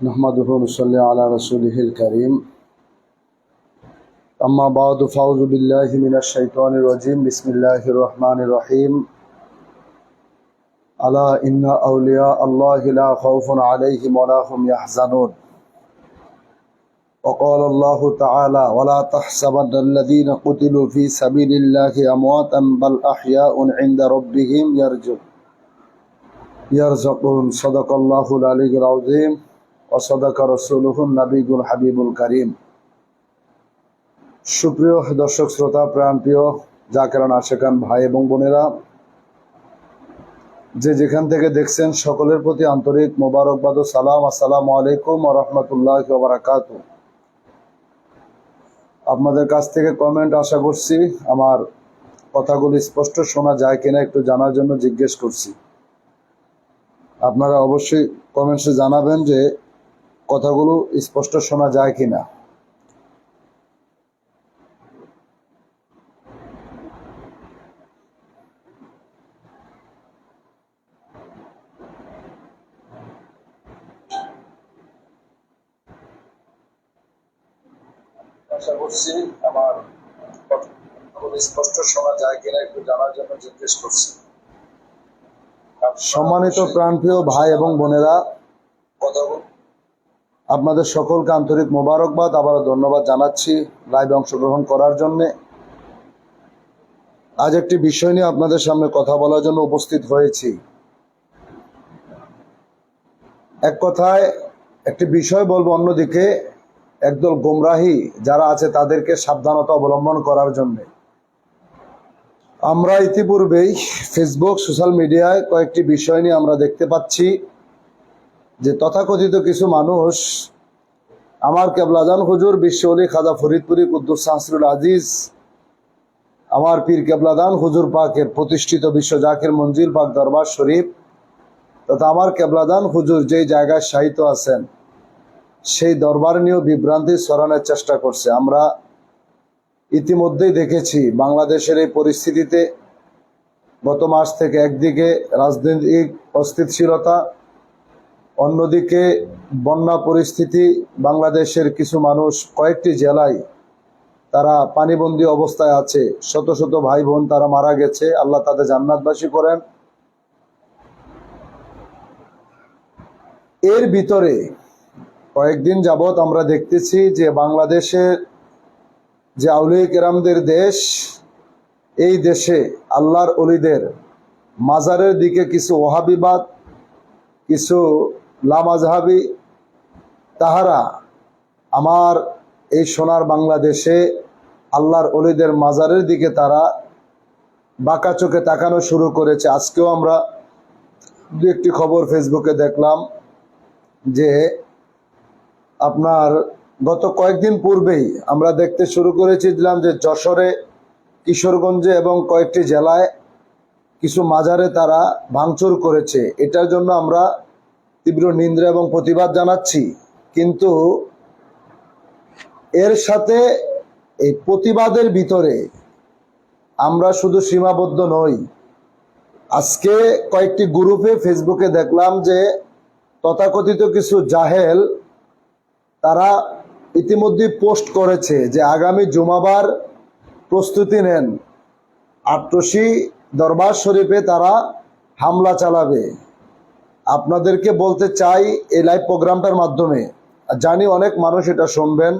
नहमदुहु व नसल्ली अला रसूलिहिल करीम। अम्मा बाद फ़अऊज़ु बिल्लाहि मिनश शैतानिर रजीम। बिस्मिल्लाहिर रहमानिर रहीम। अला इन्ना औलिया अल्लाहि ला खौफुन अलैहिम व ला हुम यहज़नून। वक़ाल अल्लाहु तआला वला तहसबन्नल्लज़ीना क़ुतिलू फ़ी सबीलिल्लाहि अमवातन बल अहयाउन इंदा रब्बिहिम यरज़क़ून। सदक़ल्लाहुल अलीयुल अज़ीम व सदक़ रसूलुहुन नबियुल हबीबुल करीम। সুপ্রিয় দর্শক শ্রোতা, প্রাণপ্রিয় জাকেরান আশেকান ভাই এবং বোনেরা, যে যেখান থেকে দেখছেন সকলের প্রতি আন্তরিক মোবারকবাদ ও সালাম। আসসালামু আলাইকুম ওয়া রাহমাতুল্লাহি ওয়া বারাকাতুহু। আপনাদের কাছ থেকে কমেন্ট আশা করছি। আমার কথাগুলো স্পষ্ট শোনা যায় কিনা একটু জানার জন্য জিজ্ঞেস করছি। আপনারা অবশ্যই কমেন্টসে জানাবেন যে কথাগুলো স্পষ্ট শোনা যায় কিনা। আশা করছি আমার কথাগুলো স্পষ্ট শোনা যায় কিনা একটু জানার জন্য জিজ্ঞেস করছি। সম্মানিত প্রাণপ্রিয় ভাই এবং বোনেরা, আপনাদের সকলকে আন্তরিক মোবারকবাদ, আবারও ধন্যবাদ জানাচ্ছি লাইভে অংশগ্রহণ করার জন্য। আজ একটি বিষয় নিয়ে আপনাদের সামনে কথা বলার জন্য উপস্থিত হয়েছি। এক কথায় একটি বিষয় বলবো, অন্যদিকে একদল গোমরাহী যারা আছে তাদেরকে সাবধানতা অবলম্বন করার জন্য। আমরা ইতিপূর্বেই ফেসবুক সোশ্যাল মিডিয়ায় কয়েকটি বিষয় নিয়ে আমরা দেখতে পাচ্ছি যে তথাকথিত কিছু মানুষ আমার কেবলাজান হুজুর বিশ্ব ওলি খাজা ফরিদপুরি কুদ্দুস শাহসুল আজিজ, আমার পীর কেবলাদান হুজুর পাকের প্রতিষ্ঠিত বিশ্ব জাকির মঞ্জিল পাক দরবার শরীফ তথা আমার কেবলাদান হুজুর যেই জায়গায় শায়িত আছেন সেই দরবার নিয়েও বিভ্রান্তি ছড়ানোর চেষ্টা করছে। আমরা ইতিমধ্যেই দেখেছি বাংলাদেশের এই পরিস্থিতিতে গত মাস থেকে একদিকে রাজনৈতিক অস্থিতিশীলতা, অন্যদিকে বন্যা পরিস্থিতি, বাংলাদেশের কিছু মানুষ কয়েকটি জেলায় তারা পানিবন্দী অবস্থায় আছে, শত শত ভাই বোন তারা মারা গেছে, আল্লাহ তাদের জান্নাতবাসী করেন। এর ভিতরে কয়েকদিন যাবৎ আমরা দেখতেছি যে বাংলাদেশের যে আউলিয়া কেরামদের দেশ, এই দেশে আল্লাহর অলিদের মাজারের দিকে কিছু ওহাবিবাদ, কিছু লামাজহাবি, তাহারা আমার এই সোনার বাংলাদেশে আল্লাহর অলিদের মাজারের দিকে তারা বাঁকা চোখে তাকানো শুরু করেছে। আজকেও আমরা দু একটি খবর ফেসবুকে দেখলাম যে আপনার গত কয়েকদিন পূর্বেই আমরা দেখতে শুরু করেছিলাম যে যশোরে, কিশোরগঞ্জে এবং কয়েকটি জেলায় কিছু মাজারে তারা ভাঙচুর করেছে। এটার জন্য আমরা তীব্র নিন্দা এবং প্রতিবাদ জানাচ্ছি। কিন্তু এর সাথে এই প্রতিবাদের ভিতরে আমরা শুধু সীমাবদ্ধ নই। আজকে কয়েকটি গ্রুপে ফেসবুকে দেখলাম যে তথাকথিত কিছু জাহেল তারা ইতিমধ্যে পোস্ট করেছে যে আগামী জুমাবার প্রস্তুতি নেন, আট্রসি দরবার শরীফে তারা হামলা চালাবে। আপনাদেরকে বলতে চাই এই লাইভ প্রোগ্রামটার মাধ্যমে, জানি অনেক মানুষ এটা শুনবেন,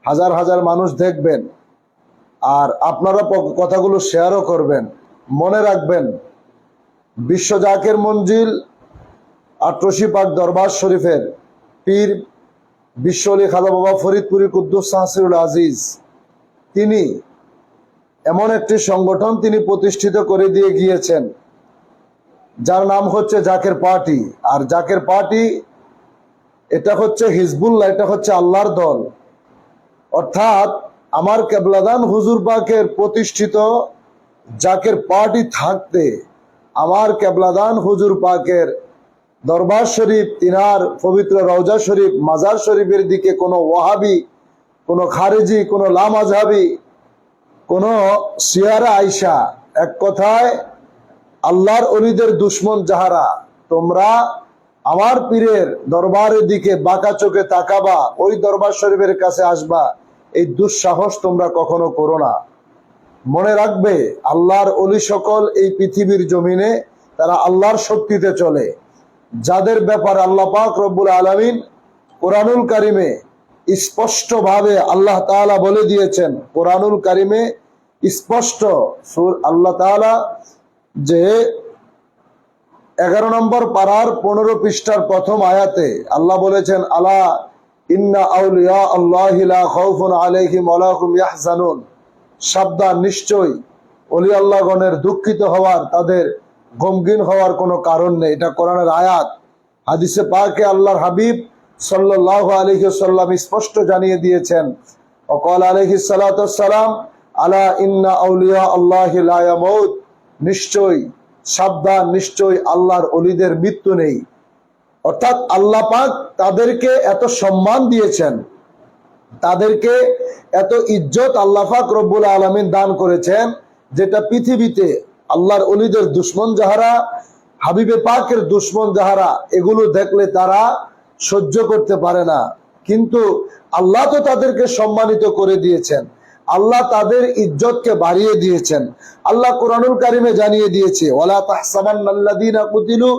হাজার হাজার মানুষ দেখবেন, আর আপনারা কথাগুলো শেয়ারও করবেন। মনে রাখবেন, বিশ্ব জাকির মঞ্জিল আট্রসি পাক দরবার শরীফের পীর বিশ্ব ওলি খাজা বাবা ফরিদপুরি কুদ্দুস শাহসুল আজিজ, তিনি এমন একটি সংগঠন তিনি প্রতিষ্ঠিত করে দিয়ে গিয়েছেন যার নাম হচ্ছে জাকের পার্টি। আর জাকের পার্টি এটা হচ্ছে হিজবুল্লাহ, এটা হচ্ছে আল্লাহর দল। অর্থাৎ আমার কেবলাদান হুজুর পাকের প্রতিষ্ঠিত জাকের পার্টি থাকতে আমার কেবলাদান হুজুর পাকের দরবার শরীফ, তিনার পবিত্র রওজা শরীফ, মাজার শরীফের দিকে কোনো ওয়াহাবি, কোনো খারেজি, কোনো লামাজহাবি, কোনো সিয়ারা আইসা, এক কথায় আল্লাহর অলিদের দুশ্মন যাহারা, তোমরা আমার পীরের দরবারের দিকে বাঁকা চোখে তাকাবা, ওই দরবার শরীফের কাছে আসবা, এই দুঃসাহস তোমরা কখনো করো না। মনে রাখবে, আল্লাহর ওলি সকল এই পৃথিবীর জমিনে তারা আল্লাহর শক্তিতে চলে, যাদের ব্যাপার আল্লাহ পাক রব্বুল আলামিন কোরআনুল কারিমে স্পষ্টভাবে আল্লাহ তাআলা বলে দিয়েছেন। কোরআনুল কারিমে স্পষ্ট আল্লাহ তাআলা যে 11 নম্বর পারার 15 পৃষ্ঠার প্রথম আয়াতে আল্লাহ বলেছেন, আলা ইন্না আউলিয়া আল্লাহি লা খাউফুন আলাইহিম ওয়া লা হুম ইয়াহজানুন, সাবধান, নিশ্চয়ই ওলি আল্লাহগণের দুঃখিত হওয়ার, তাদের গমগীন হওয়ার কোনো কারণ নেই। এটা কোরআনের আয়াত। হাদিসে পাকে আল্লাহর হাবিব সাল্লাল্লাহু আলাইহি ওয়াসাল্লাম স্পষ্ট জানিয়ে দিয়েছেন, ওয়াকাল আলাইহিস সালাতু ওয়াসসালাম, আলা ইন্না আউলিয়া আল্লাহি লা ইয়ামুত, নিশ্চয়ই, সাবধান, নিশ্চয়ই আল্লাহর ওলিদের মৃত্যু নেই। অর্থাৎ আল্লাহ পাক তাদেরকে এত সম্মান দিয়েছেন, তাদেরকে এত ইজ্জত আল্লাহ পাক রব্বুল আলামিন দান করেছেন, যেটা পৃথিবীতে আল্লাহর ওলিদের দুশ্মন যাহারা, হাবিবে পাকের দুশ্মন যাহারা, এগুলো দেখলে তারা সহ্য করতে পারে না। কিন্তু আল্লাহ তো তাদেরকে সম্মানিত করে দিয়েছেন, আল্লাহ তাদের ইজ্জতকে বাড়িয়ে দিয়েছেন। আল্লাহ কোরআনুল কারিমে জানিয়ে দিয়েছে, ওয়ালা তাহসাবান্নাল্লাযীনা কুতিলু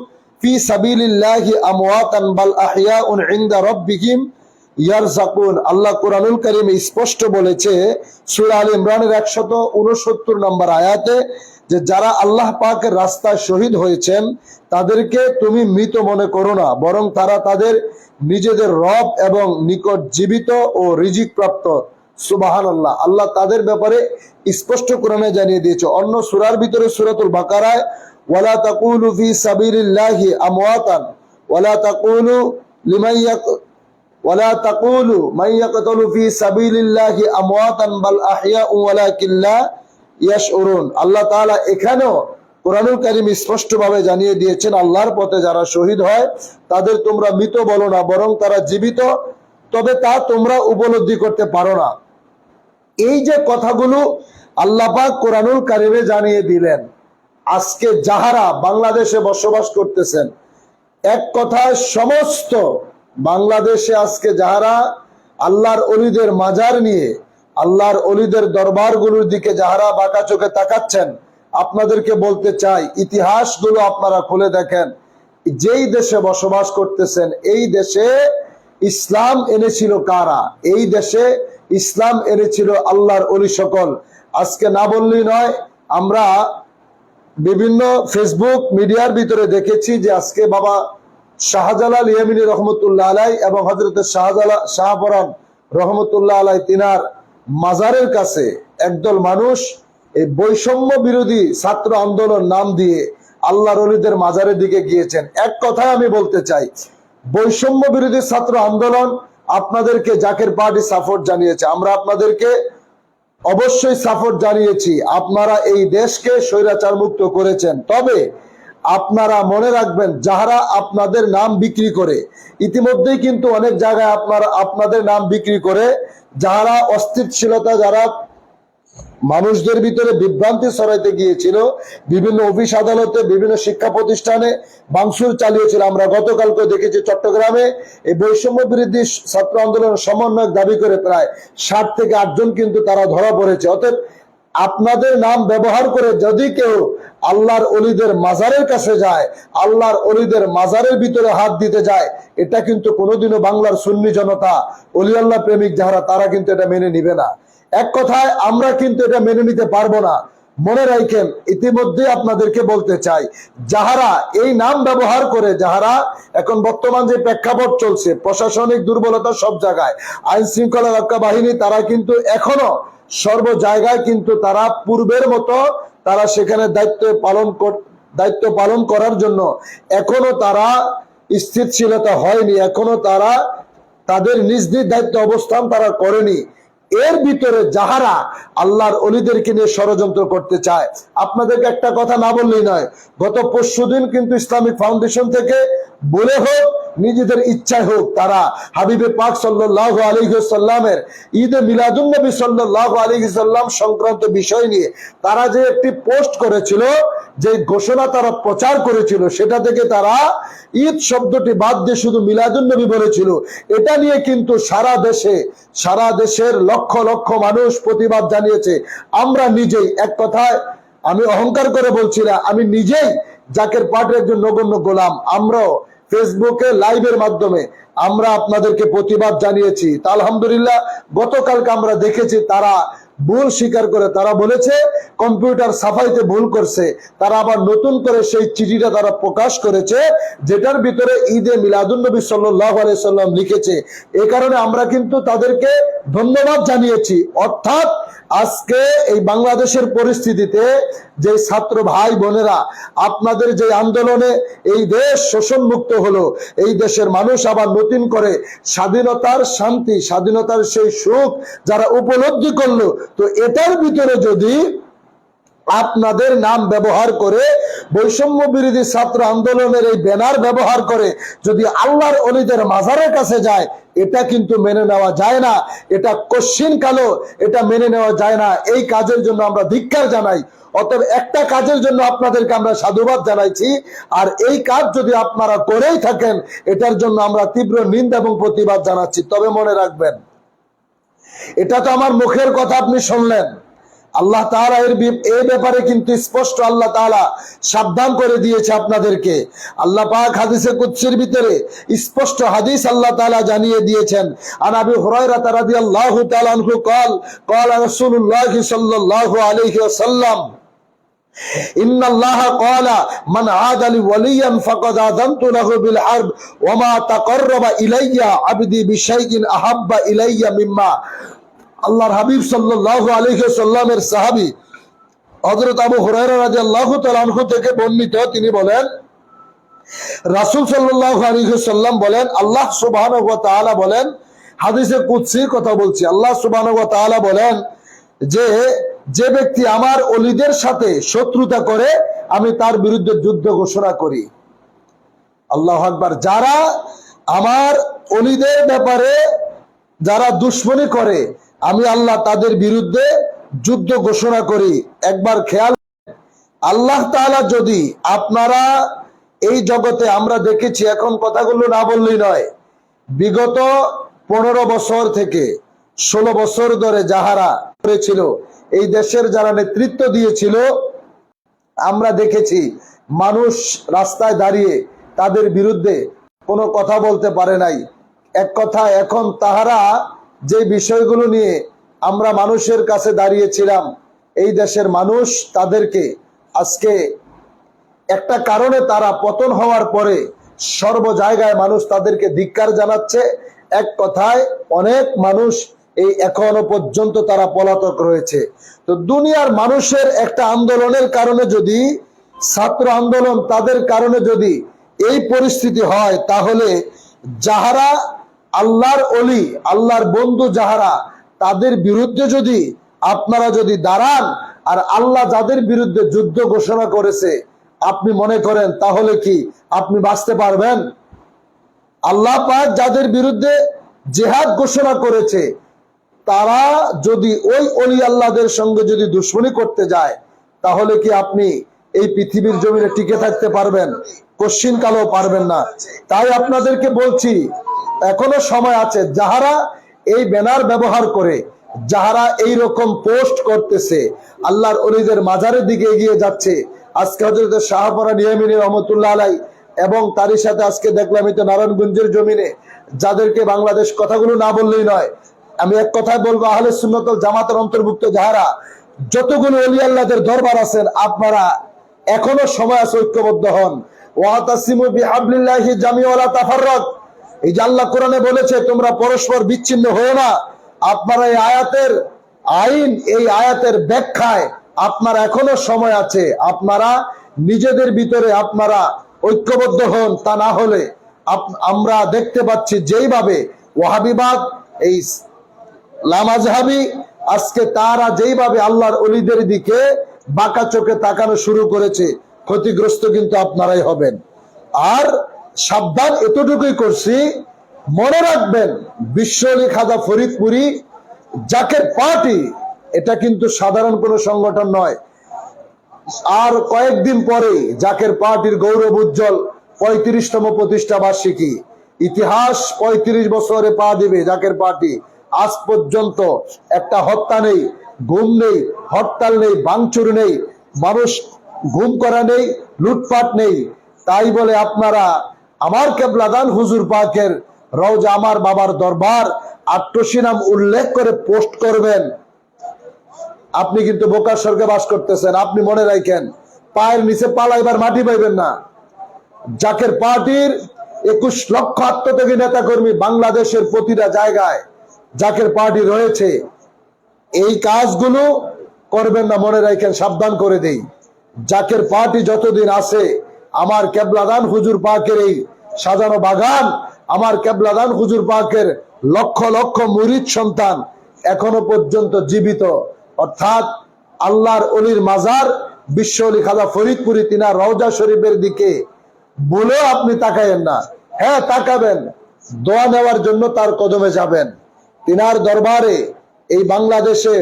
ফি সাবিলিল্লাহি আমওয়াতান বাল আহইয়াউন ইনদা রাব্বিহিম ইয়ারযাকুন। আল্লাহ কোরআনুল কারিমে স্পষ্ট বলেছে সূরা আলে ইমরানের 169 নম্বর আয়াতে, যে যারা আল্লাহ পাকের রাস্তায় শহীদ হয়েছেন তাদেরকে তুমি মৃত মনে করো না, বরং তারা তাদের নিজেদের রব এবং নিকট জীবিত ও রিজিক প্রাপ্ত। সুবহানাল্লাহ। আল্লাহ তাদের ব্যাপারে স্পষ্ট কোরআনে জানিয়ে দিয়েছে। অন্য সূরার ভিতরে সূরাতুল বাকারায়, ওয়ালা তাকুলু ফি সাবিলিল্লাহি আমওয়াতান ওয়ালা তাকুলু মান ইয়াকতুলু ফি সাবিলিল্লাহি আমওয়াতান বাল আহইয়াউ ওয়ালাকিন লা ইয়াশউরুন। আল্লাহ তাআলা এখানেও কোরআনুল কারীম স্পষ্টভাবে জানিয়ে দিয়েছেন, আল্লাহর পথে যারা শহীদ হয় তাদের তোমরা মৃত বলো না, বরং তারা জীবিত, তবে তা তোমরা উপলব্ধি করতে পারো না। এই যে কথাগুলো আল্লাহ পাক কোরআনুল কারীমে জানিয়ে দিলেন, আজকে যাহারা বাংলাদেশে বসবাস করতেছেন, এক কথায় সমস্ত বাংলাদেশে আজকে যাহারা আল্লাহর ওলিদের মাজার নিয়ে, আল্লাহর ওলিদের দরবারগুলোর দিকে যাহারা বাঁকা চোখে তাকাচ্ছেন, আপনাদেরকে বলতে চাই, ইতিহাসগুলো আপনারা খুলে দেখেন। যেই দেশে বসবাস করতেছেন, এই দেশে ইসলাম এনেছিল কারা? এই দেশে ইসলাম এনেছিল আল্লাহর ওলি সকল। আজকে না বললেই নয়, আমরা বিভিন্ন ফেসবুক মিডিয়ার ভিতরে দেখেছি যে আজকে বাবা শাহজালাল ইয়ামিনী রহমতুল্লাহ আলাই এবং হযরতে শাহপরান রহমতুল্লাহ আলাই তিনার মাজারের কাছে একদল মানুষ এই বৈষম্য বিরোধী ছাত্র আন্দোলন নাম দিয়ে আল্লাহর ওলিদের মাজারের দিকে গিয়েছেন। এক কথায় আমি বলতে চাই, বৈষম্য বিরোধী ছাত্র আন্দোলন আপনাদেরকে জাকের পার্টি সাপোর্ট জানিয়েছে, আমরা আপনাদেরকে অবশ্যই সাপোর্ট জানিয়েছি। আপনারা এই দেশকে স্বৈরাচার মুক্ত করেছেন। তবে আপনারা মনে রাখবেন, যারা আপনাদের নাম বিক্রি করে, ইতিমধ্যেই কিন্তু অনেক জায়গায় আপনাদের নাম বিক্রি করে যারা অস্থিতিশীলতা, যারা মানুষদের ভিতরে বিভ্রান্তি ছড়াইতে গিয়েছিল, বিভিন্ন অফিস আদালতে, বিভিন্ন শিক্ষা প্রতিষ্ঠানে ভাঙচুর চালিয়েছিল। আমরা গতকালকে দেখেছি চট্টগ্রামে এই বৈষম্য বিরোধী ছাত্র আন্দোলনের সমন্বয়ক দাবি করে প্রায় 60 থেকে 8 জন কিন্তু তারা ধরা পড়েছে। অতএব আপনাদের নাম ব্যবহার করে যদি কেউ আল্লাহর ওলিদের মাজারের কাছে যায়, আল্লাহর ওলিদের মাজারের ভিতরে হাত দিতে যায়, এটা কিন্তু কোনোদিনও বাংলার সুন্নি জনতা, ওলি আল্লাহ প্রেমিক যারা, তারা কিন্তু এটা মেনে নিবে না। এক কথায় আমরা কিন্তু এটা মেনে নিতে পারবো না। মনে রাখেন, ইতিমধ্যে আপনাদেরকে বলতে চাই, যাহারা এই নাম ব্যবহার করে, যাহারা এখন বর্তমান যে প্রেক্ষাপট চলছে, প্রশাসনিক দুর্বলতা সব জায়গায়, আইন শৃঙ্খলা রক্ষা বাহিনী, তারা কিন্তু এখনো সর্ব জায়গায় কিন্তু তারা পূর্বের মতো তারা সেখানে দায়িত্ব পালন করার জন্য এখনো তারা স্থিতিশীলতা হয়নি, এখনো তারা তাদের নিজ নিজ দায়িত্ব অবস্থান তারা করেনি। এর ভিতরে যাহারা আল্লাহর ওলিদেরকে নিয়ে ষড়যন্ত্র করতে চায়, আপনাদেরকে একটা কথা না বললেই নয়, গত পরশুদিন কিন্তু ইসলামিক ফাউন্ডেশন থেকে বলে হোক নিজেদের ইচ্ছায় হোক, তারা হাবিবে পাক সাল্লাল্লাহু আলাইহি ওয়াসাল্লামের ঈদে মিলাদুন নবী সাল্লাল্লাহু আলাইহি ওয়াসাল্লাম সংক্রান্ত বিষয় নিয়ে তারা যে একটি পোস্ট করেছিল, যে ঘোষণা তারা প্রচার করেছিল, সেটা থেকে তারা ঈদ শব্দটি বাদ দিয়ে শুধু মিলাদুন নবী বলেছিল। এটা নিয়ে কিন্তু সারা দেশের লক্ষ লক্ষ মানুষ প্রতিবাদ জানিয়েছে। আমরা নিজেই, এক কথায় আমি অহংকার করে বলছি না, আমি নিজেই জাকের পার্টির একজন নগণ্য গোলাম, আমরাও ফেসবুকে লাইভের মাধ্যমে আমরা আপনাদেরকে প্রতিবাদ জানিয়েছি। তা আলহামদুলিল্লাহ গতকালকে আমরা দেখেছি তারা ভুল স্বীকার করে তারা বলেছে কম্পিউটার সাফাইতে ভুল করছে। তারা আবার নতুন করে সেই চিঠিটা তারা প্রকাশ করেছে, যেটার ভিতরে ঈদে মিলাদুন নবী সাল্লাল্লাহু আলাইহি সাল্লাম লিখেছে। এই কারণে আমরা কিন্তু তাদেরকে ধন্যবাদ জানিয়েছি। অর্থাৎ আজকে এই বাংলাদেশের পরিস্থিতিতে যে ছাত্র ভাই বোনেরা আপনাদের যে আন্দোলনে এই দেশ শোষণ মুক্ত হলো, এই দেশের মানুষ আবার নতুন করে স্বাধীনতার শান্তি, স্বাধীনতার সেই সুখ যারা উপলব্ধি করলো, তো এটার ভিতরে যদি আপনাদের নাম ব্যবহার করে বৈষম্য বিরোধী ছাত্র আন্দোলনের এই ব্যানার ব্যবহার করে যদি আল্লাহর ওলিদের মাজারের কাছে যায়, এটা কিন্তু মেনে নেওয়া যায় না। এটা কশ্চিন কালো, এটা মেনে নেওয়া যায় না। এই কাজের জন্য আমরা ধিক্কার জানাই। অতএব একটা কাজের জন্য আপনাদেরকে আমরা সাধুবাদ জানাইছি, আর এই কাজ যদি আপনারা করেই থাকেন, এটার জন্য আমরা তীব্র নিন্দা এবং প্রতিবাদ জানাচ্ছি। তবে মনে রাখবেন, এটা তো আমার মুখের কথা আপনি শুনলেন, আল্লাহ তাআলা এই ব্যাপারে কিন্তু স্পষ্ট আল্লাহ তাআলা সাবধান করে দিয়েছে আপনাদেরকে। আল্লাহ পাক হাদিসে কুদসির ভিতরে স্পষ্ট হাদিস আল্লাহ তাআলা জানিয়ে দিয়েছেন। আন আবি হুরায়রা রাদিয়াল্লাহু তাআলা আনহু قال রাসূলুল্লাহ সাল্লাল্লাহু আলাইহি ওয়াসাল্লাম ইন্নাল্লাহা ক্বালা মান আদা লি ওয়ালিয়ান ফাকাদ আযানতু লাহু বিল হারব ওয়া মা তাকাররাবা ইলাইয়া আবদি বিশাইইন আহাব্বা ইলাইয়া মিম্মা। আল্লাহর হাবিব সাল্লাল্লাহু আলাইহি ওয়াসাল্লামের সাহাবী হযরত আবু হুরায়রা রাদিয়াল্লাহু তাআলা আনহু থেকে বর্ণিত, তিনি বলেন রাসূল সাল্লাল্লাহু আলাইহি ওয়াসাল্লাম বলেন, আল্লাহ সুবহানাহু ওয়া তাআলা বলেন, হাদিসে কুদসির কথা বলছি, আল্লাহ সুবহানাহু ওয়া তাআলা বলেন যে ব্যক্তি আমার ওলিদের সাথে শত্রুতা করে আমি তার বিরুদ্ধে যুদ্ধ ঘোষণা করি। আল্লাহু আকবার। যারা আমার ওলিদের ব্যাপারে যারা দুশমনী করে, আমি আল্লাহ তাদের বিরুদ্ধে যুদ্ধ ঘোষণা করি। একবার খেয়াল, আল্লাহ তাআলা যদি আপনারা এই জগতে আমরা দেখেছি, এখন কথাগুলো না বললেই নয়, বিগত 15 বছর থেকে 16 বছর ধরে যাহারা করেছিল, এই দেশের যারা নেতৃত্ব দিয়েছিল, আমরা দেখেছি মানুষ রাস্তায় দাঁড়িয়ে তাদের বিরুদ্ধে কোনো কথা বলতে পারে নাই। এক কথা, এখন তাহারা যে বিষয়গুলো নিয়ে আমরা মানুষের কাছে দাঁড়িয়েছিলাম, এই দেশের মানুষ তাদেরকে আজকে একটা কারণে তারা পতন হওয়ার পরে সর্ব জায়গায় মানুষ তাদেরকে ধিক্কার জানাচ্ছে। এক কথায় অনেক মানুষ এই এখনো পর্যন্ত তারা পলাতক রয়েছে। তো দুনিয়ার মানুষের একটা আন্দোলনের কারণে যদি, ছাত্র আন্দোলন তাদের কারণে যদি এই পরিস্থিতি হয়, তাহলে যাহারা আল্লাহর ওলি, আল্লাহর বন্ধু যাহারা, তাদের বিরুদ্ধে যদি আপনারা যদি দাঁড়ান, আর আল্লাহ যাদের বিরুদ্ধে যুদ্ধ ঘোষণা করেছে আপনি মনে করেন, তাহলে কি আপনি বাঁচতে পারবেন? আল্লাহ পাক যাদের বিরুদ্ধে জিহাদ ঘোষণা করেছে, তারা যদি ওই ওলি আল্লাহদের সঙ্গে যদি দুশমনি করতে যায়, তাহলে কি আপনি এই পৃথিবীর জমিনে টিকে থাকতে পারবেন? কশ্চিন কালেও পারবেন না। তাই আপনাদেরকে বলছি, এখনো সময় আছে। যাহারা এই ব্যানার ব্যবহার করে, যাহারা এই রকম পোস্ট করতেছে, আল্লাহর ওলিদের মাজারের দিকে এগিয়ে যাচ্ছে, আজকে হযরত শাহপরা নিয়ামিনী রহমতুল্লাহ আলাই এবং তারই সাথে আজকে দেখলাম তো নারায়ণগঞ্জের জমিনে, যাদেরকে বাংলাদেশ কথাগুলো না বললেই নয়, আমি এক কথায় বলবো, আহলে সুন্নাত ওয়াল জামাতের অন্তর্ভুক্ত যাহারা যতগুলো ওলি আল্লাহদের দরবার আছেন, আপনারা এখনো সময় আছে, ঐক্যবদ্ধ হন। ওয়াতাসিমু বিহাবলিল্লাহি জামিআ ওয়া লা তাফাররাক। এই যে আল্লাহ কোরআনে বলেছে তোমরা পরস্পর বিচ্ছিন্ন হও না, আপনারা এই আয়াতের আইন, এই আয়াতের ব্যাখ্যায় আপনারা এখনো সময় আছে, আপনারা নিজেদের ভিতরে আপনারা ঐক্যবদ্ধ হন। তা না হলে আমরা দেখতে পাচ্ছি যেইভাবে ওয়াহাবিবাদ, এই লামাজহাবি, আজকে তারা যেইভাবে আল্লাহর ওলিদের দিকে বাঁকা চোখে তাকানো শুরু করেছে, ক্ষতিগ্রস্ত কিন্তু আপনারাই হবেন। আর সাবধান এতটুকুই করছি, মনে রাখবেন বিশ্ব আলী খাজা ফরিদপুরি জাকের পার্টি এটা কিন্তু সাধারণ কোনো সংগঠন নয়। আর কয়েকদিন পরে জাকের পার্টির গৌরব উজ্জ্বল 35তম প্রতিষ্ঠা বার্ষিকী। ইতিহাস 35 বছরে পা দিবে জাকের পার্টি। আজ পর্যন্ত একটা হত্যা নেই, গুম নেই, হরতাল নেই, ভাঙচুর নেই, মানুষ গুম করা নেই, লুটপাট নেই। তাই বলে আপনারা আমার কেবলাদান হুজুর পাকের রওজা আমার বাবার দরবার 88 নাম উল্লেখ করে পোস্ট করবেন, আপনি কিন্তু বোকার স্বর্গে বাস করতেছেন। আপনি মনে রাখেন, পায়ের নিচে পালাইবার মাটি পাইবেন না। জাকের পার্টির 21 লক্ষ আত্মত্যাগী নেতা কর্মী বাংলাদেশের প্রতিটা জায়গায় জাকের পার্টি রয়েছে। এই কাজগুলো করবেন না, মনে রাখেন, সাবধান করে দেই। জাকের পার্টি যতদিন আছে, আমার কেবলাদান হুজুর পাকের এই সাজানো বাগান, আমার কেবলাদান হুজুর পাকের লক্ষ লক্ষ মুরিদ সন্তান এখনো পর্যন্ত জীবিত। অর্থাৎ আল্লাহর অলির মাজার বিশ্ব আলী খাজা ফরিদপুরি তিনার রওজা শরীফের দিকে বলেও আপনি তাকায়েন না। হ্যাঁ, তাকাবেন, দোয়া নেওয়ার জন্য তার কদমে যাবেন। তিনার দরবারে এই বাংলাদেশে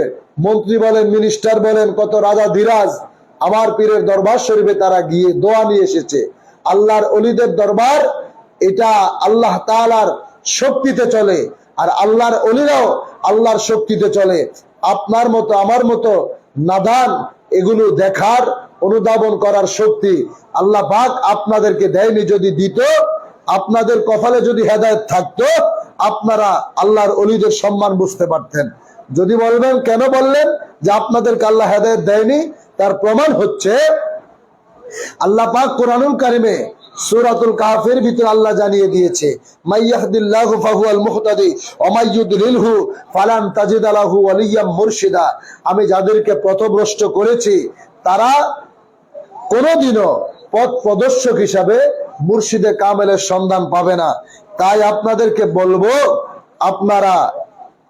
মন্ত্রী বলেন, মিনিস্টার বলেন, কত রাজা ধীরাজ আমার পীরের দরবার শরীফে তারা গিয়ে দোয়া নিয়ে এসেছে। আল্লাহর অলিদের দরবার এটা আল্লাহ তাআলার শক্তিতে চলে, আর আল্লাহর অলিরাও আল্লাহর শক্তিতে চলে। আপনার মতো আমার মতো নাদান এগুলো দেখার, অনুধাবন করার শক্তি আল্লাহ পাক আপনাদেরকে দেয়নি। যদি দিত, আপনাদের কপালে যদি হেদায়েত থাকতো, আপনারা আল্লাহর অলিদের সম্মান বুঝতে পারতেন। যদি বলবেন কেন বললেন যে আপনাদেরকে আল্লাহ হেদায়েত দেয়নি, তার প্রমাণ হচ্ছে আল্লাহ পাক কোরআনুল কারিমে সূরাতুল কাহফের ভিতর আল্লাহ জানিয়ে দিয়েছে, মাইয়াহদিল্লাহু ফাহুয়াল মুহতাদি ওয়া মাইয়ুদলিলহু ফালান তাজিদা লাহু ওয়ালিয়্যাম মুরশিদা। আমি যাদেরকে পথভ্রষ্ট করেছি তারা কোনোদিনও পথ প্রদর্শক হিসাবে মুর্শিদে কামেলের সন্ধান পাবে না। তাই আপনাদেরকে বলবো, আপনারা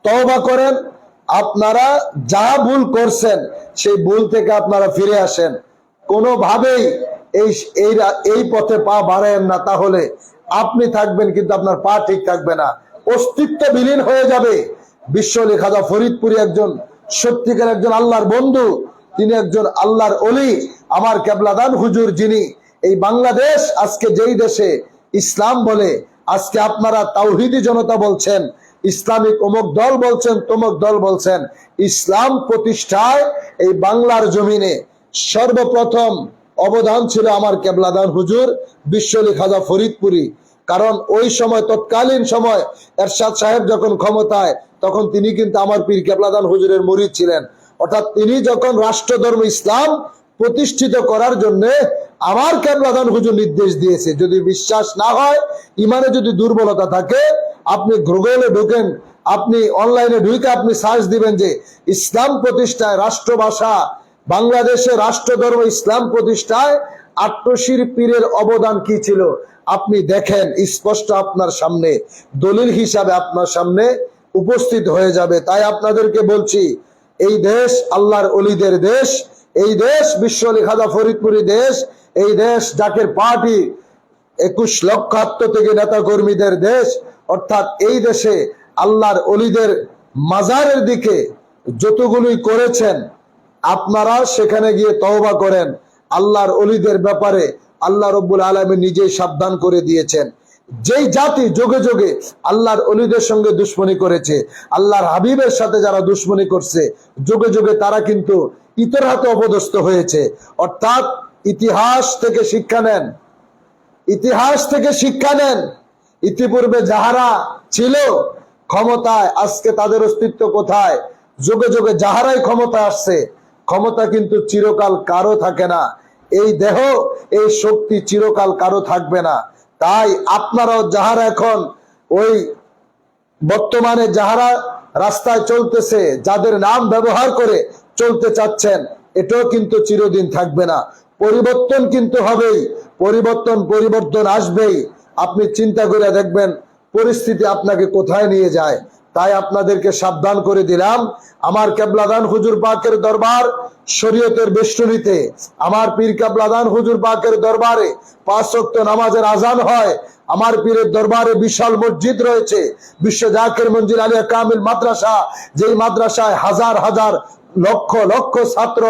তওবা করেন, আপনারা যা ভুল করছেন সেই ভুল থেকে আপনারা ফিরে আসেন। কোনোভাবেই এই পথে পা বাড়ায়েন না, তাহলে আপনি থাকবেন কিন্তু আপনার পা ঠিক থাকবে না, অস্তিত্ব বিলীন হয়ে যাবে। বিশ্ব আলী খাজা ফরিদপুরি একজন সত্যিকার একজন আল্লাহর বন্ধু, তিনি একজন আল্লাহর অলি, আমার কেবলাদান হুজুর, যিনি এই বাংলাদেশ আজকে যেই দেশে ইসলাম বলে, আজকে আপনারা তাওহীদি জনতা বলছেন, ইসলামিক অমুক দল বলছেন, তমুক দল বলছেন, ইসলাম প্রতিষ্ঠায় এই বাংলার জমিনে সর্বপ্রথম অবদান ছিল আমার কেবলাদান হুজুর বিশ্ব আলী খাজা ফরিদপুরি। কারণ ওই সময়, তৎকালীন সময় এরশাদ সাহেব যখন ক্ষমতায়, তখন তিনি কিন্তু আমার পীর কেবলাদান হুজুরের মুরিদ ছিলেন। অর্থাৎ তিনি যখন রাষ্ট্রধর্ম ইসলাম প্রতিষ্ঠিত করার জন্য আমার কেবলাদান হুজুর নির্দেশ দিয়েছে। যদি বিশ্বাস না হয়, ইমানে যদি দুর্বলতা থাকে, আপনি গুগলে ঢুকেন, আপনি অনলাইনে ঢুকে আপনি সার্চ দিবেন যে ইসলাম প্রতিষ্ঠায়, রাষ্ট্রভাষা বাংলাদেশে রাষ্ট্রধর্ম ইসলাম প্রতিষ্ঠায় 88 পীরের অবদান কি ছিল, আপনি দেখেন, স্পষ্ট আপনার সামনে দলিল হিসাবে আপনার সামনে উপস্থিত হয়ে যাবে। তাই আপনাদেরকে বলছি, এই দেশ আল্লাহর অলিদের দেশ, এই দেশ বিশ্ব আলী খাজা ফরিদপুরি দেশ, এই দেশ জাকের পার্টি 21 লক্ষ আত্মত্যাগী নেতা কর্মীদের দেশ। অর্থাৎ এই দেশে আল্লাহর অলিদের মাজারের দিকে যতগুলোই করেছেন, আপনারা সেখানে গিয়ে তওবা করেন। আল্লাহর অলিদের ব্যাপারে আল্লাহ রব্বুল আলামিন নিজেই সাবধান করে দিয়েছেন। যেই জাতি যোগে যোগে আল্লাহর অলিদের সঙ্গে দুশ্মনী করেছে, আল্লাহর হাবিবের সাথে যারা দুশ্মনী করছে, যোগে যোগে তারা কিন্তু ইতর হাতে অপদস্থ হয়েছে। অর্থাৎ ইতিহাস থেকে শিক্ষা নেন, ইতিহাস থেকে শিক্ষা নেন। ইতিপূর্বে যাহারা ছিল ক্ষমতায়, আজকে তাদের অস্তিত্ব কোথায়? যোগে যোগে যাহারাই ক্ষমতা আসছে, ক্ষমতা কিন্তু চিরকাল কারো থাকে না। এই দেহ, এই শক্তি চিরকাল কারো থাকবে না। তাই আপনারাও যাহারা এখন ওই বর্তমানে যাহারা রাস্তায় চলতেছে, যাদের নাম ব্যবহার করে চলতে চাচ্ছেন, এটাও কিন্তু চিরদিন থাকবে না। পরিবর্তন কিন্তু হবেই, পরিবর্তন আসবেই। আপনি চিন্তা করে দেখবেন পরিস্থিতি আপনাকে কোথায় নিয়ে যায়। তাই আপনাদেরকে সাবধান করে দিলাম, আমার কেবলাদান হুজুর পাকের দরবার শরীয়তের বেষ্টনীতে, আমার পীর কেবলাদান হুজুর পাকের দরবারে 5 ওয়াক্ত নামাজের আজান হয়। আমার পীরের দরবারে বিশাল মসজিদ রয়েছে, বিশ্ব জাকির মঞ্জিল আলিয়া কামিল মাদ্রাসা, যেই মাদ্রাসায় হাজার হাজার লক্ষ লক্ষ ছাত্র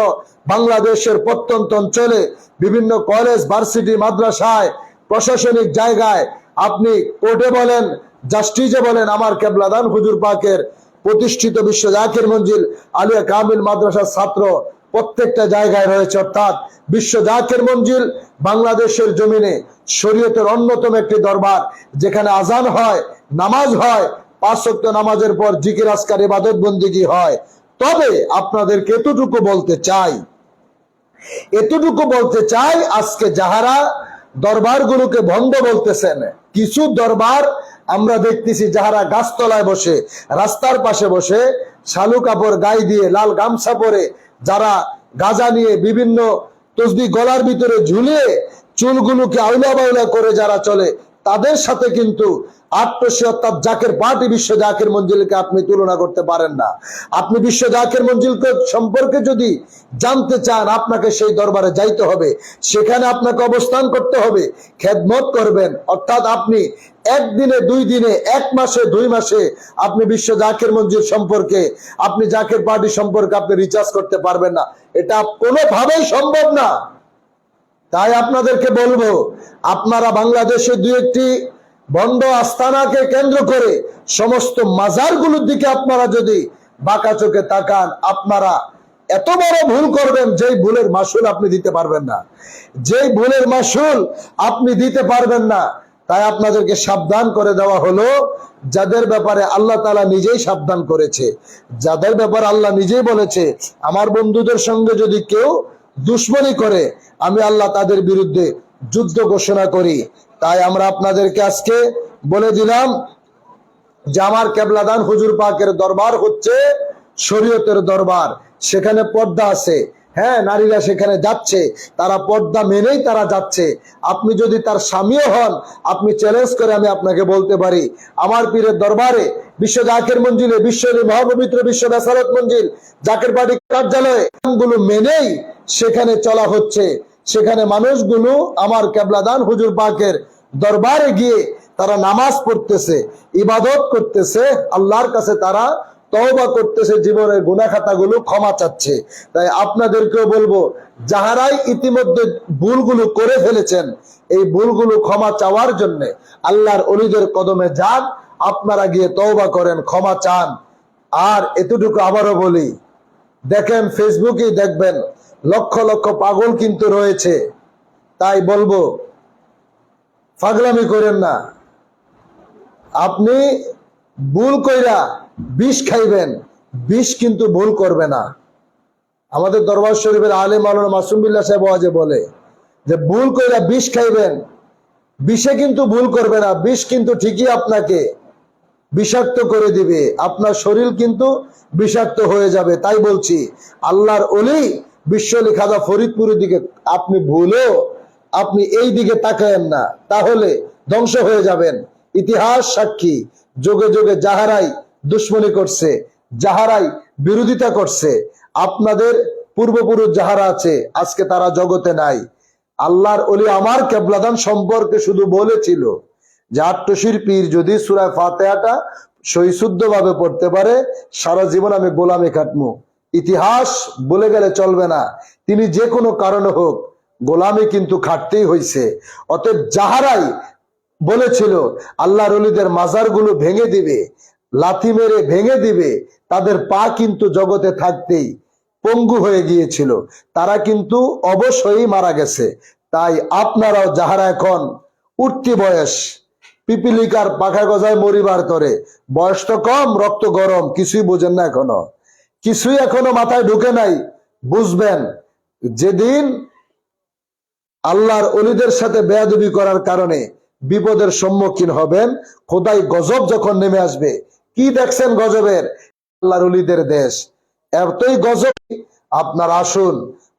বাংলাদেশের প্রত্যন্ত অঞ্চলে বিভিন্ন কলেজ ভার্সিটি মাদ্রাসায় প্রশাসনিক জায়গায়, আপনি কোর্টে বলেন জাস্টিসে বলেন, আমার কেবলাদান হুজুর পাকের প্রতিষ্ঠিত বিশ্ব জাকির মঞ্জিল আলিয়া কামিল মাদ্রাসার ছাত্র প্রত্যেকটা জায়গায় রয়েছে। অর্থাৎ বিশ্ব জাকির মঞ্জিল বাংলাদেশের জমিনে শরীয়তের অন্যতম একটি দরবার, যেখানে আজান হয়, নামাজ হয়, 5 ওয়াক্ত নামাজের পর জিকির আজকার ইবাদত বন্দেগী হয়। তবে আপনাদেরকে এতটুকু বলতে চাই, আজকে যাহারা দরবারগুলোকে ভণ্ড বলতেছেন, কিছু দরবার আমরা দেখতেছি যাহারা গাছতলায় বসে, রাস্তার পাশে বসে, শালু কাপড় গায়ে দিয়ে, লাল গামছা পরে, যারা গাঁজা নিয়ে বিভিন্ন তসবিহ গলার ভিতরে ঝুলিয়ে চুলগুলোকে আউলা বাউলা করে যারা চলে, তাদের সাথে কিন্তু আট্টসী অর্থাৎ জাকের পার্টি বিশ্ব জাকির মঞ্জিলকে আপনি তুলনা করতে পারেন না। আপনি বিশ্ব জাকির মঞ্জিলকে সম্পর্কে যদি জানতে চান, আপনাকে সেই দরবারে যাইতে হবে, সেখানে আপনাকে অবস্থান করতে হবে, খেদমত করবেন। অর্থাৎ আপনি একদিনে, 2 দিনে, 1 মাসে, 2 মাসে আপনি বিশ্ব জাকির মঞ্জিল সম্পর্কে, আপনি জাকির পার্টি সম্পর্কে আপনি রিচার্জ করতে পারবেন না। এটা কোনোভাবেই সম্ভব না। তাই আপনাদেরকে বলবো, আপনারা বাংলাদেশে 2-1টি বন্ড আস্তানাকে কেন্দ্র করে সমস্ত মাজারগুলোর দিকে আপনারা যদি বাঁকা চোখে তাকান, আপনারা এত বড় ভুল করবেন, যেই ভুলের মাসুল আপনি দিতে পারবেন না। তাই আপনাদেরকে সাবধান করে দেওয়া হলো, যাদের ব্যাপারে আল্লাহ তাআলা নিজেই সাবধান করেছে, যাদের ব্যাপারে আল্লাহ নিজেই বলেছে, আমার বন্ধুদের সঙ্গে যদি কেউ দুশ্মনী করে, আমি আল্লাহ তাদের বিরুদ্ধে যুদ্ধ ঘোষণা করি। তাই আমরা আপনাদেরকে আজকে বলে দিলাম যে আমার কেবলাদান হুজুর পাকের দরবার হচ্ছে শরীয়তের দরবার, সেখানে পর্দা আছে। হ্যাঁ, নারীরা সেখানে যাচ্ছে, তারা পর্দা মেনেই তারা যাচ্ছে। আপনি যদি তার স্বামীও হন, আপনি চ্যালেঞ্জ করে আমি আপনাকে বলতে পারি, আমার পীরের দরবারে বিশ্ব জাকির মঞ্জিলে, বিশ্বের মহাপবিত্র বিশ্ব বেসারত মঞ্জিল জাকির পার্টি কার্যালয়ে গুলো মেনেই সেখানে চলা হচ্ছে। সেখানে মানুষগুলো আমার কেবলাদান হুজুর পাকের দরবারে গিয়ে তারা নামাজ পড়তেছে, ইবাদত করতেছে, আল্লাহর কাছে তারা তওবা করতেছে, জীবনের গুনাহ খাতাগুলো ক্ষমা চাচ্ছে। তাই আপনাদেরকেও বলবো, যাহারাই ইতিমধ্যে ভুলগুলো করে ফেলেছেন, এই ভুলগুলো ক্ষমা চাওয়ার জন্য আল্লাহর ওলিদের কদমে যান, আপনারা গিয়ে তওবা করেন, ক্ষমা চান। আর এতটুকু আবারও বলি, দেখেন ফেসবুকেই দেখবেন লক্ষ লক্ষ পাগল কিন্তু রয়েছে। তাই বলবো, পাগলামি করেন না। আপনি ভুল কইরা বিষ খাইবেন, বিষ কিন্তু ভুল করবে না। আমাদের দরবার শরীফের আলেম মাওলানা মাসুম বিল্লাহ সাহেব ওয়াজে বলে যে ভুল কইরা বিষ খাইবেন, বিষে কিন্তু ভুল করবে না, বিষ কিন্তু ঠিকই আপনাকে বিষাক্ত করে দিবে, আপনার শরীর কিন্তু বিষাক্ত হয়ে যাবে। তাই বলছি, আল্লাহর ওলি বিশ্বলি খাজা ফরিদপুরের দিকে আপনি ভুলেও আপনি এই দিকে তাকায়েন না, তাহলে ধ্বংস হয়ে যাবেন। ইতিহাস সাক্ষী, যুগে যুগে যাহারাই দুশ্মনী করছে, যাহারাই বিরোধিতা করছে, আপনাদের পূর্বপুরুষ যাহারা আছে, আজকে তারা জগতে নাই। আল্লাহর ওলি আমার কেবলাদান সম্পর্কে শুধু বলেছিল যে আট্টশির পীর যদি সূরা ফাতিহাটা সহিশুদ্ধ ভাবে পড়তে পারে, সারা জীবন আমি গোলামি কাটমু। ইতিহাস বলে গেলে চলবে না, তিনি যে কোনো কারণে হোক গোলামি কিন্তু খাটতেই হয়েছে। অতএব যাহারাই বলেছিল আল্লাহর ওলিদের মাজারগুলো ভেঙে দিবে, লাথি মেরে ভেঙে দিবে, তাদের পা কিন্তু জগতে থাকতেই পঙ্গু হয়ে গিয়েছিল, তারা কিন্তু অবশ্যই মারা গেছে। তাই আপনারাও যাহারা এখন উঠতি বয়স, পিপিলিকার পাখা গজায় মরিবার তরে, বয়স তো কম, রক্ত গরম, কিছুই বোঝেন না, কিছুই এখনো মাথায় ঢুকে নাই, বুঝবেন যেদিন আল্লাহর ওলিদের সাথে বেয়াদবি করার কারণে বিপদের সম্মুখীন হবেন, খোদাই গজব যখন নেমে আসবে। কি দেখছেন গজবের? আল্লাহর ওলিদের দেশ, এতই গজব। আপনার আসুন,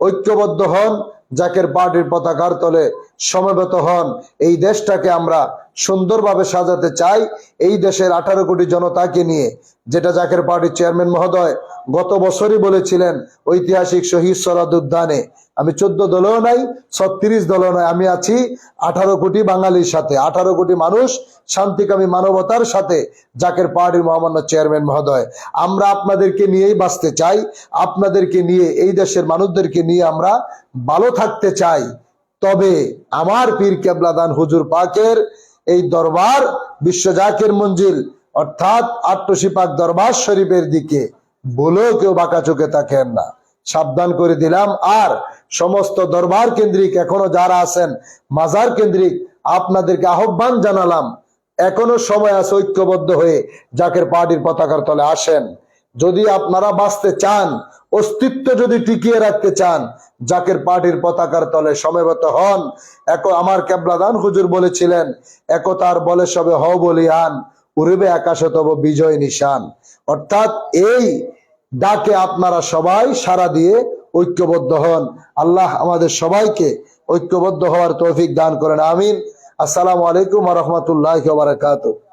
ঐক্যবদ্ধ হন, জাকের পার্টির পতাকার তলে সমবেত হন। এই দেশটাকে আমরা সুন্দরভাবে সাজাতে চাই, এই দেশের 18 কোটি জনতাকে নিয়ে, যেটা জাকের পার্টির চেয়ারম্যান মহোদয় গত বছরই বলেছিলেন ঐতিহাসিক শহীদ সরাদ উদ্যানে। আমি 14 দলেও নাই, 36 দলও নাই, আমি আছি 18 কোটি বাঙালির সাথে, 18 কোটি মানুষ শান্তিকামী মানবতার সাথে। জাকের পার্টির মহামান্য চেয়ারম্যান মহোদয়, আমরা আপনাদেরকে নিয়েই বাঁচতে চাই, আপনাদেরকে নিয়ে, এই দেশের মানুষদেরকে নিয়ে আমরা ভালো থাকতে চাই। তবে আমার পীর কেবলাদান হুজুর পাকের এই দরবার বিশ্ব জাকের মঞ্জিল অর্থাৎ আট্টশি পাক দরবার শরীফের দিকে বলেও কেউ বাঁকা চোখে তাকেন না, সাবধান করে দিলাম। আর সমস্ত দরবার কেন্দ্রিক এখনো যারা আছেন মাজার কেন্দ্রিক, আপনাদেরকে আহ্বান জানালাম, এখনো সময় আছে, ঐক্যবদ্ধ হয়ে জাকের পার্টির পতাকার তলে আসেন। যদি আপনারা বাঁচতে চান, অস্তিত্ব যদি টিকিয়ে রাখতে চান, জাকের পার্টির পতাকার তলে সমবেত হন। আমার কেবলাদান হুজুর বলেছিলেন, একতার বলে সবে হও বলিয়ান, উড়বে আকাশে তব বিজয় নিশান। অর্থাৎ এই ডাকে আপনারা সবাই সাড়া দিয়ে ঐক্যবদ্ধ হন। আল্লাহ আমাদের সবাইকে ঐক্যবদ্ধ হওয়ার তৌফিক দান করেন, আমিন। আসসালামু আলাইকুম ওয়া রাহমাতুল্লাহি ওয়া বারাকাতুহু।